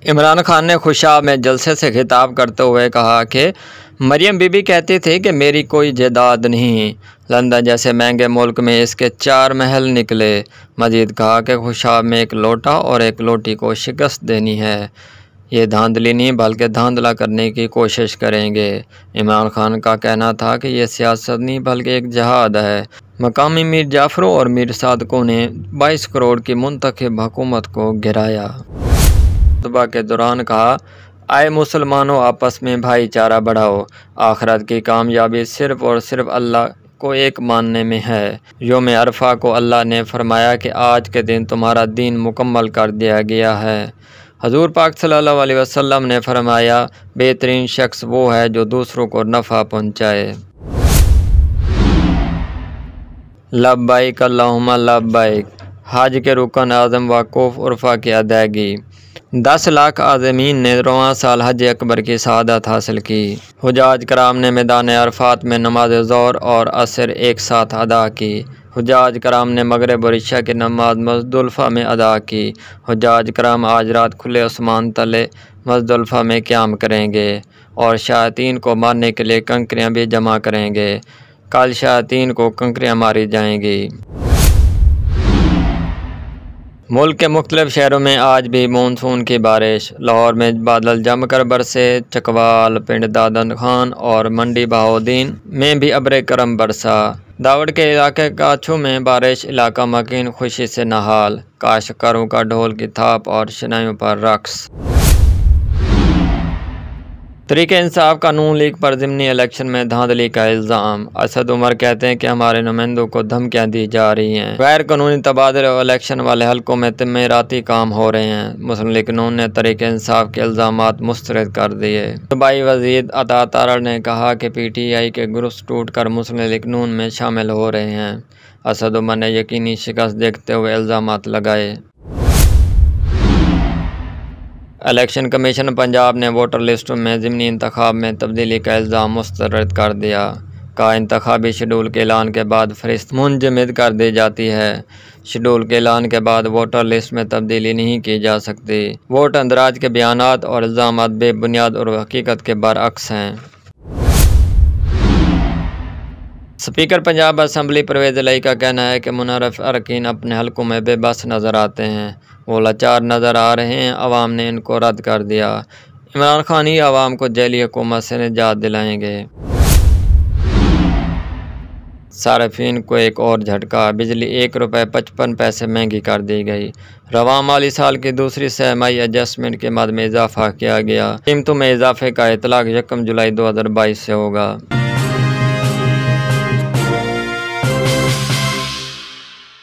عمران خان نے خوشاب میں جلسے سے خطاب کرتے ہوئے کہا کہ مریم بی بی کہتی تھی کہ میری کوئی جائیداد نہیں، لندن جیسے مہنگے ملک میں اس کے 4 محل نکلے۔ مزید کہا کہ خوشاب میں ایک لوٹا اور ایک لوٹی کو شکست دینی ہے، یہ دھاندلی نہیں بلکہ دھاندلا کرنے کی کوشش کریں گے۔ عمران خان کا کہنا تھا کہ یہ سیاست نہیں بلکہ ایک جہاد ہے۔ مقامی میر جعفروں اور میر صادقوں نے 22 کروڑ کی منتخب حکومت کو گرایا۔ خطبہ کے دوران کہا، اے مسلمانوں، آپس میں بھائی چارہ بڑھاؤ، آخرت کی کامیابی صرف اور صرف اللہ کو ایک ماننے میں ہے۔ یوم عرفہ کو اللہ نے فرمایا کہ آج کے دن تمہارا دین مکمل کر دیا گیا ہے۔ حضور پاک صلی اللہ علیہ وسلم نے فرمایا، بہترین شخص وہ ہے جو دوسروں کو نفع پہنچائے۔ لبیک اللہم لبیک، حج کے رکن اعظم وقوف عرفہ کی ادائیگی۔ 10 لاکھ عازمین نے رواں سال حج اکبر کی سعادت حاصل کی۔ حجاج کرام نے میدان عرفات میں نماز ظہر اور عصر ایک ساتھ ادا کی۔ حجاج کرام نے مغرب اور عشاء کی نماز مزدلفہ میں ادا کی۔ حجاج کرام آج رات کھلے آسمان تلے مزدلفہ میں قیام کریں گے اور شیاطین کو مارنے کے لیے کنکریاں بھی جمع کریں گے۔ کل شیاطین کو کنکریاں ماری جائیں گی۔ ملک کے مختلف شہروں میں آج بھی مونسون کی بارش۔ لاہور میں بادل جم کر برسے، چکوال، پنڈ دادن خان اور منڈی بہاؤدین میں بھی ابر کرم برسا۔ داوڑ کے علاقے کاچھو میں بارش، علاقہ مکین خوشی سے نہال، کاشتکاروں کا ڈھول کی تھاپ اور شنائیوں پر رقص۔ تحریک انصاف کا نون لیگ پر ضمنی الیکشن میں دھاندلی کا الزام۔ اسد عمر کہتے ہیں کہ ہمارے نمائندوں کو دھمکیاں دی جا رہی ہیں، غیر قانونی تبادلے اور الیکشن والے حلقوں میں تعمیراتی کام ہو رہے ہیں۔ مسلم لیگ نون نے تحریک انصاف کے الزامات مسترد کر دیے۔ صوبائی وزیر عطا تارڑ نے کہا کہ پی ٹی آئی کے گروپس ٹوٹ کر مسلم لیگ نون میں شامل ہو رہے ہیں۔ اسد عمر نے یقینی شکست دیکھتے ہوئے الزامات لگائے۔ الیکشن کمیشن پنجاب نے ووٹر لسٹوں میں ضمنی انتخاب میں تبدیلی کا الزام مسترد کر دیا۔ کہا، انتخابی شیڈول کے اعلان کے بعد فہرست منجمد کر دی جاتی ہے۔ شیڈول کے اعلان کے بعد ووٹر لسٹ میں تبدیلی نہیں کی جا سکتی۔ ووٹ اندراج کے بیانات اور الزامات بے بنیاد اور حقیقت کے برعکس ہیں۔ اسپیکر پنجاب اسمبلی پرویز الہی کا کہنا ہے کہ منحرف اراکین اپنے حلقوں میں بے بس نظر آتے ہیں، وہ لاچار نظر آ رہے ہیں، عوام نے ان کو رد کر دیا۔ عمران خان ہی عوام کو جیلی حکومت سے نجات دلائیں گے۔ صارفین کو ایک اور جھٹکا، بجلی 1 روپے 55 پیسے مہنگی کر دی گئی۔ رواں مالی سال کی دوسری سہ-ماہی ایڈجسٹمنٹ کے مد میں اضافہ کیا گیا۔ قیمتوں میں اضافے کا اطلاق 1 جولائی 2022 سے ہوگا۔